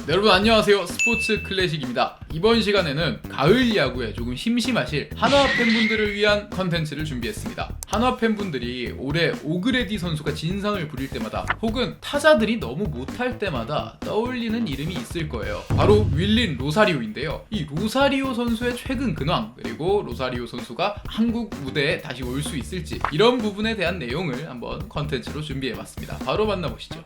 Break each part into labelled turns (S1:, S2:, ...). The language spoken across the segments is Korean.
S1: 여러분 안녕하세요. 스포츠 클래식입니다. 이번 시간에는 가을 야구에 조금 심심하실 한화 팬분들을 위한 컨텐츠를 준비했습니다. 한화 팬분들이 올해 오그레디 선수가 진상을 부릴 때마다 혹은 타자들이 너무 못할 때마다 떠올리는 이름이 있을 거예요. 바로 윌린 로사리오인데요. 이 로사리오 선수의 최근 근황, 그리고 로사리오 선수가 한국 무대에 다시 올 수 있을지, 이런 부분에 대한 내용을 한번 컨텐츠로 준비해봤습니다. 바로 만나보시죠.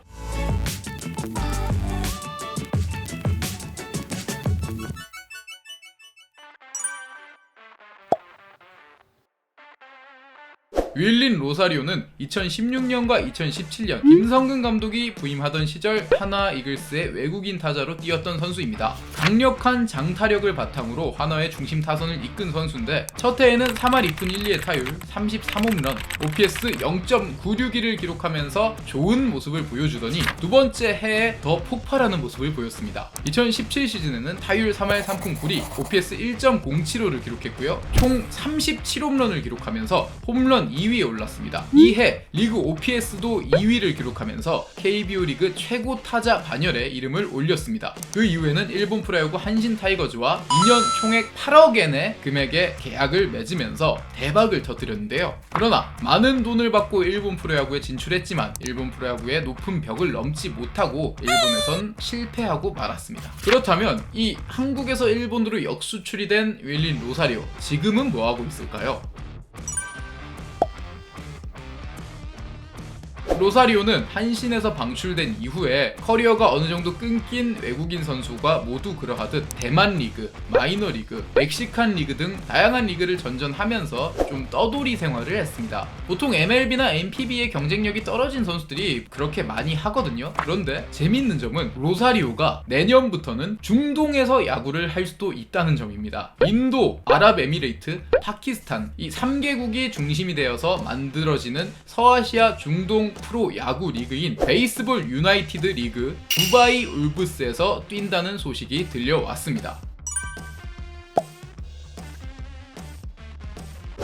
S1: 윌린 로사리오는 2016년과 2017년 김성근 감독이 부임하던 시절 한화 이글스의 외국인 타자로 뛰었던 선수입니다. 강력한 장타력을 바탕으로 한화의 중심 타선을 이끈 선수인데, 첫 해에는 3할 2푼 1리의 타율, 33홈런, OPS 0.961을 기록하면서 좋은 모습을 보여주더니 두 번째 해에 더 폭발하는 모습을 보였습니다. 2017 시즌에는 타율 3할 3푼 9리, OPS 1.075를 기록했고요. 총 37홈런을 기록하면서 홈런 2위에 올랐습니다. 이해 리그 OPS도 2위를 기록하면서 KBO 리그 최고 타자 반열에 이름을 올렸습니다. 그 이후에는 일본 프로야구 한신 타이거즈와 2년 총액 8억엔의 금액의 계약을 맺으면서 대박을 터뜨렸는데요. 그러나 많은 돈을 받고 일본 프로야구에 진출했지만 일본 프로야구의 높은 벽을 넘지 못하고 일본에선 실패하고 말았습니다. 그렇다면 이 한국에서 일본으로 역수출이 된 윌린 로사리오, 지금은 뭐하고 있을까요? 로사리오는 한신에서 방출된 이후에 커리어가 어느 정도 끊긴 외국인 선수가 모두 그러하듯 대만 리그, 마이너 리그, 멕시칸 리그 등 다양한 리그를 전전하면서 좀 떠돌이 생활을 했습니다. 보통 MLB나 NPB의 경쟁력이 떨어진 선수들이 그렇게 많이 하거든요. 그런데 재밌는 점은 로사리오가 내년부터는 중동에서 야구를 할 수도 있다는 점입니다. 인도, 아랍에미레이트, 파키스탄, 이 3개국이 중심이 되어서 만들어지는 서아시아 중동 프로 야구 리그인 베이스볼 유나이티드 리그 두바이 울브스에서 뛴다는 소식이 들려왔습니다.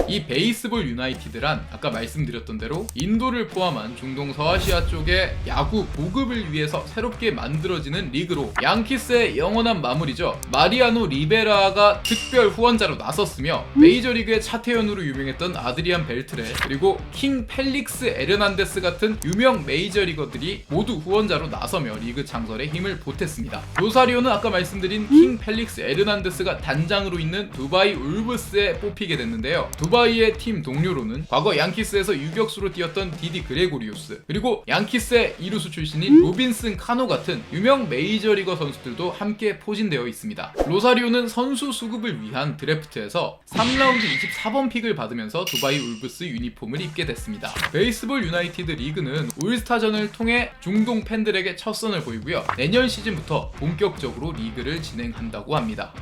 S1: 이 베이스볼 유나이티드란 아까 말씀드렸던 대로 인도를 포함한 중동 서아시아 쪽의 야구 보급을 위해서 새롭게 만들어지는 리그로 양키스의 영원한 마무리죠. 마리아노 리베라가 특별 후원자로 나섰으며 메이저리그의 차태현으로 유명했던 아드리안 벨트레, 그리고 킹 펠릭스 에르난데스 같은 유명 메이저리거들이 모두 후원자로 나서며 리그 창설에 힘을 보탰습니다. 로사리오는 아까 말씀드린 킹 펠릭스 에르난데스가 단장으로 있는 두바이 울브스에 뽑히게 됐는데요. 두바이의 팀 동료로는 과거 양키스에서 유격수로 뛰었던 디디 그레고리우스, 그리고 양키스의 이루수 출신인 로빈슨 카노 같은 유명 메이저리거 선수들도 함께 포진되어 있습니다. 로사리오는 선수 수급을 위한 드래프트에서 3라운드 24번 픽을 받으면서 두바이 울브스 유니폼을 입게 됐습니다. 베이스볼 유나이티드 리그는 올스타전을 통해 중동 팬들에게 첫 선을 보이고요. 내년 시즌부터 본격적으로 리그를 진행한다고 합니다.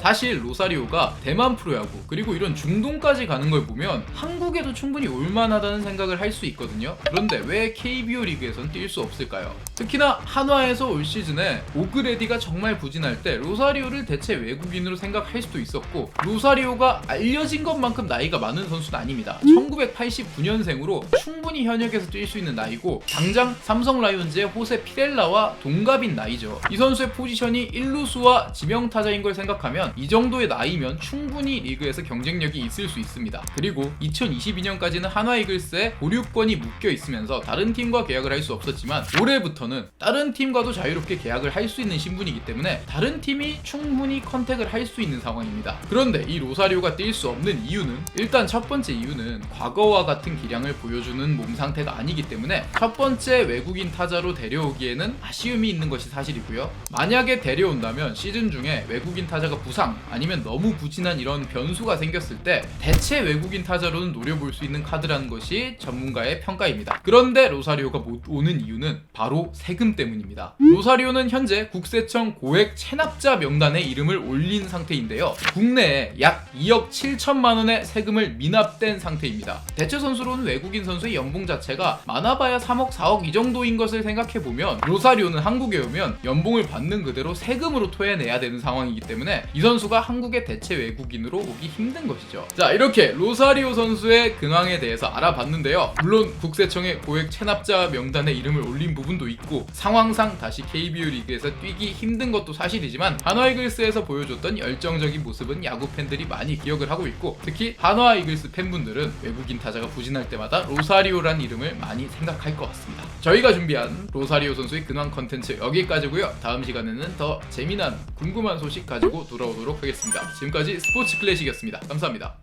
S1: 사실 로사리오가 대만 프로야구 그리고 이런 중동까지 가는 걸 보면 한국에도 충분히 올만하다는 생각을 할 수 있거든요. 그런데 왜 KBO 리그에선 뛸 수 없을까요? 특히나 한화에서 올 시즌에 오그레디가 정말 부진할 때 로사리오를 대체 외국인으로 생각할 수도 있었고, 로사리오가 알려진 것만큼 나이가 많은 선수는 아닙니다. 1989년생으로 충분히 현역에서 뛸 수 있는 나이고, 당장 삼성 라이온즈의 호세 피렐라와 동갑인 나이죠. 이 선수의 포지션이 1루수와 지명타자인 걸 생각하면 이 정도의 나이면 충분히 리그에서 경쟁력이 있을 수 있습니다. 그리고 2022년까지는 한화 이글스에 보류권이 묶여 있으면서 다른 팀과 계약을 할 수 없었지만, 올해부터는 다른 팀과도 자유롭게 계약을 할 수 있는 신분이기 때문에 다른 팀이 충분히 컨택을 할 수 있는 상황입니다. 그런데 이 로사리오가 뛸 수 없는 이유는, 일단 첫 번째 이유는 과거와 같은 기량을 보여주는 몸 상태가 아니기 때문에 첫 번째 외국인 타자로 데려오기에는 아쉬움이 있는 것이 사실이고요. 만약에 데려온다면 시즌 중에 외국인 타자가 부상 아니면 너무 부진한 이런 변수가 생겼을 때 대체 외국인 타자로는 노려볼 수 있는 카드라는 것이 전문가의 평가입니다. 그런데 로사리오가 못 오는 이유는 바로 세금 때문입니다. 로사리오는 현재 국세청 고액 체납자 명단에 이름을 올린 상태인데요. 국내에 약 2억 7천만 원의 세금을 미납된 상태입니다. 대체 선수로는 외국인 선수의 연봉 자체가 많아봐야 3억 4억 이 정도인 것을 생각해보면, 로사리오는 한국에 오면 연봉을 받는 그대로 세금으로 토해내야 되는 상황이기 때문에 이 선수가 한국의 대체 외국인으로 오기 힘든 것이죠. 자, 이렇게 로사리오 선수의 근황에 대해서 알아봤는데요. 물론 국세청의 고액 체납자 명단에 이름을 올린 부분도 있고 상황상 다시 KBO 리그에서 뛰기 힘든 것도 사실이지만 한화 이글스에서 보여줬던 열정적인 모습은 야구 팬들이 많이 기억을 하고 있고, 특히 한화 이글스 팬분들은 외국인 타자가 부진할 때마다 로사리오란 이름을 많이 생각할 것 같습니다. 저희가 준비한 로사리오 선수의 근황 컨텐츠 여기까지고요. 다음 시간에는 더 재미난 궁금한 소식 가지고 돌아오도록 하겠습니다. 지금까지 스포츠 클래식이었습니다. 감사합니다.